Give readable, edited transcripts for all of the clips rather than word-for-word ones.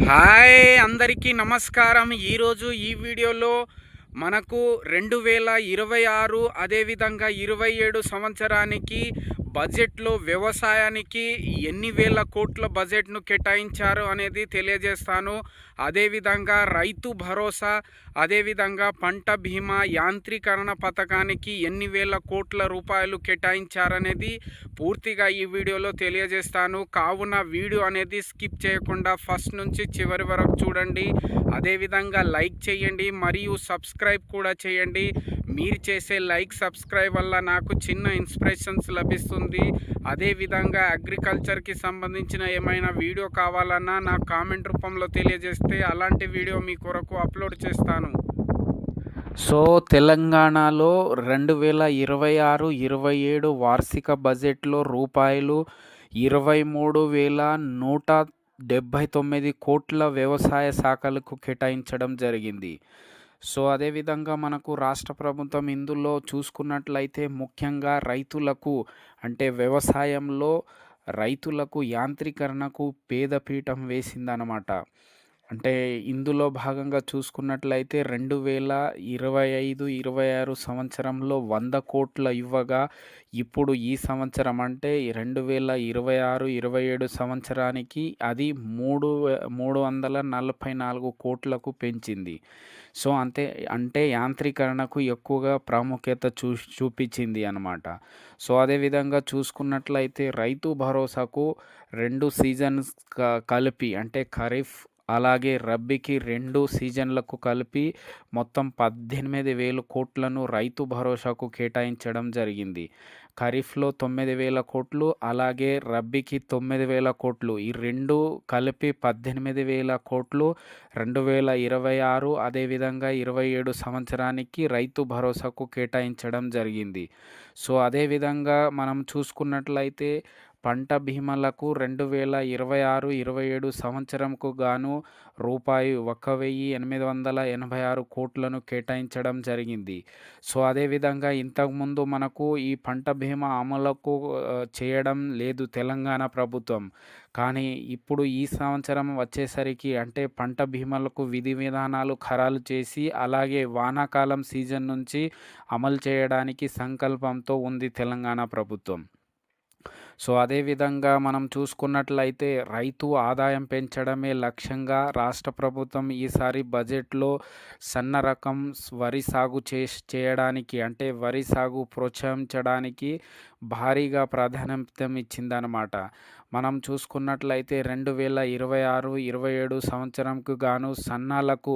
Hi అందరికీ నమస్కారం. ఈరోజు ఈ వీడియోలో మనకు 2026 అదేవిధంగా 27 సంవత్సరానికి బడ్జెట్లో వ్యవసాయానికి ఎన్ని వేల కోట్ల బడ్జెట్ను కేటాయించారు అనేది తెలియజేస్తాను. అదేవిధంగా రైతు భరోసా, అదేవిధంగా పంట బీమా యాంత్రీకరణ పథకానికి ఎన్ని వేల కోట్ల రూపాయలు కేటాయించారనేది పూర్తిగా ఈ వీడియోలో తెలియజేస్తాను. కావున వీడియో అనేది స్కిప్ చేయకుండా ఫస్ట్ నుంచి చివరి వరకు చూడండి. అదేవిధంగా లైక్ చేయండి మరియు సబ్స్క్రైబ్ కూడా చేయండి. మీరు చేసే లైక్ సబ్స్క్రైబ్ వల్ల నాకు చిన్న ఇన్స్పిరేషన్స్ లభిస్తుంది. అదేవిధంగా అగ్రికల్చర్కి సంబంధించిన ఏమైనా వీడియో కావాలన్నా నాకు కామెంట్ రూపంలో తెలియజేస్తే అలాంటి వీడియో మీ కొరకు అప్లోడ్ చేస్తాను. సో తెలంగాణలో 2026-27 వార్షిక బడ్జెట్లో రూపాయలు 23,179 కోట్ల వ్యవసాయ శాఖలకు కేటాయించడం జరిగింది. సో అదేవిధంగా మనకు రాష్ట్ర ప్రభుత్వం ఇందులో చూసుకున్నట్లయితే ముఖ్యంగా రైతులకు అంటే వ్యవసాయంలో రైతులకు యాంత్రీకరణకు పెద్దపీట వేసిందనమాట. అంటే ఇందులో భాగంగా చూసుకున్నట్లయితే 2025-26 సంవత్సరంలో 100 కోట్ల ఇవ్వగా ఇప్పుడు ఈ సంవత్సరం అంటే 2026-27 సంవత్సరానికి అది 344 కోట్లకు పెంచింది. సో అంటే యాంత్రీకరణకు ఎక్కువగా ప్రాముఖ్యత చూపించింది అన్నమాట. సో అదేవిధంగా చూసుకున్నట్లయితే రైతు భరోసాకు 2 సీజన్స్ కలిపి అంటే ఖరీఫ్ అలాగే రబ్బీకి 2 సీజన్లకు కలిపి మొత్తం 18,000 కోట్లను రైతు భరోసాకు కేటాయించడం జరిగింది. ఖరీఫ్లో 9,000 కోట్లు అలాగే రబ్బీకి 9,000 కోట్లు ఈ 2 కలిపి 18,000 కోట్లు 2026 అదేవిధంగా 27 సంవత్సరానికి రైతు భరోసాకు కేటాయించడం జరిగింది. సో అదేవిధంగా మనం చూసుకున్నట్లయితే పంట బీమాలకు 2026-27 సంవత్సరంకు గాను రూపాయి 1,886 కోట్లను కేటాయించడం జరిగింది. సో అదేవిధంగా ఇంతకుముందు మనకు ఈ పంట బీమా అమలుకు చేయడం లేదు తెలంగాణ ప్రభుత్వం. కానీ ఇప్పుడు ఈ సంవత్సరం వచ్చేసరికి అంటే పంట బీమాలకు విధి విధానాలు ఖరారు చేసి అలాగే వానాకాలం సీజన్ నుంచి అమలు చేయడానికి సంకల్పంతో ఉంది తెలంగాణ ప్రభుత్వం. సో అదేవిధంగా మనం చూసుకున్నట్లయితే రైతు ఆదాయం పెంచడమే లక్ష్యంగా రాష్ట్ర ప్రభుత్వం ఈసారి బడ్జెట్లో సన్న రకం వరి సాగు చేయడానికి అంటే వరి సాగు ప్రోత్సహించడానికి భారీగా ప్రాధాన్యత ఇచ్చిందనమాట. మనం చూసుకున్నట్లయితే 2026-27 సంవత్సరంకు గాను సన్నాలకు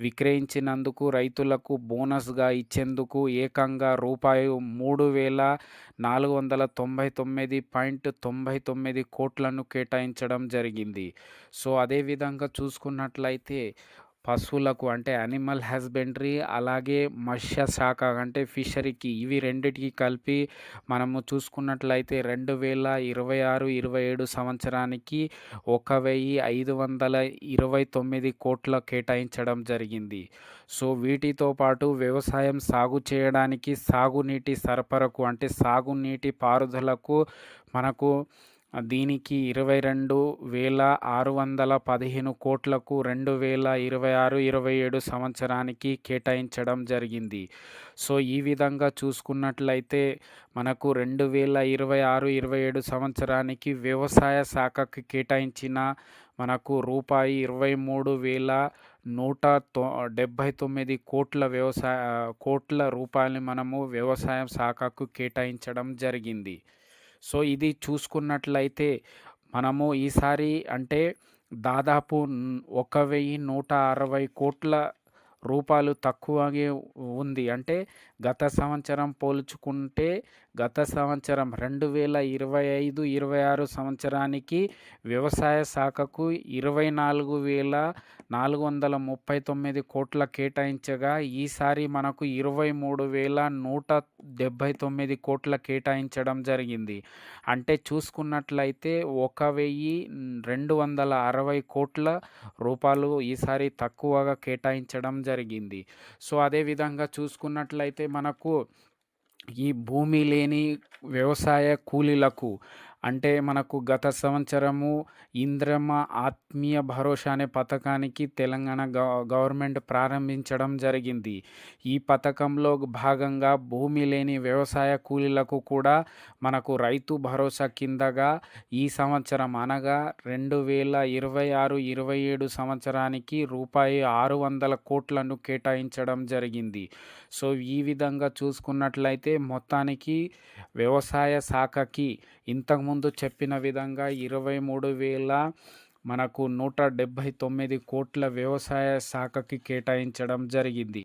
విక్రయించినందుకు రైతులకు బోనస్గా ఇచ్చేందుకు ఏకంగా రూపాయి 3,499.99 కోట్లను కేటాయించడం జరిగింది. సో అదేవిధంగా చూసుకున్నట్లయితే పశువులకు అంటే యానిమల్ హస్బెండరీ అలాగే మత్స్య శాఖ అంటే ఫిషరీకి ఇవి రెండిటికి కలిపి మనము చూసుకున్నట్లయితే 2026-27 సంవత్సరానికి 1,529 కోట్ల కేటాయించడం జరిగింది. సో వీటితో పాటు వ్యవసాయం సాగు చేయడానికి సాగునీటి సరఫరాకు అంటే సాగునీటి పారుదలకు మనకు దీనికి 22,615 కోట్లకు 2026-27 సంవత్సరానికి కేటాయించడం జరిగింది. సో ఈ విధంగా చూసుకున్నట్లయితే మనకు 2026-27 సంవత్సరానికి వ్యవసాయ శాఖకి కేటాయించిన మనకు రూపాయి 23,179 కోట్ల రూపాయలు మనము వ్యవసాయ శాఖకు కేటాయించడం జరిగింది. సో ఇది చూసుకున్నట్లయితే మనము ఈసారి అంటే దాదాపు 1,160 కోట్ల రూపాయలు తక్కువగా ఉంది. అంటే గత సంవత్సరం పోల్చుకుంటే గత సంవత్సరం 2025-26 సంవత్సరానికి వ్యవసాయ శాఖకు 24,439 కోట్ల కేటాయించగా ఈసారి మనకు 23,179 కోట్ల కేటాయించడం జరిగింది. అంటే చూసుకున్నట్లయితే 1,260 కోట్ల రూపాయలు ఈసారి తక్కువగా కేటాయించడం జరిగింది. సో అదేవిధంగా చూసుకున్నట్లయితే మనకు ఈ భూమి లేని వ్యవసాయ కూలీలకు అంటే మనకు గత సంవత్సరము ఇంద్రమ్మ ఆత్మీయ భరోసా అనే పథకానికి తెలంగాణ గవర్నమెంట్ ప్రారంభించడం జరిగింది. ఈ పథకంలో భాగంగా భూమి లేని వ్యవసాయ కూలీలకు కూడా మనకు రైతు భరోసా కిందగా ఈ సంవత్సరం అనగా 2026-27 సంవత్సరానికి రూపాయి 600 కోట్లను కేటాయించడం జరిగింది. సో ఈ విధంగా చూసుకున్నట్లయితే మొత్తానికి వ్యవసాయ శాఖకి ఇంతకుముందు చెప్పిన విధంగా 23,000 మనకు 179 కోట్ల వ్యవసాయ శాఖకి కేటాయించడం జరిగింది.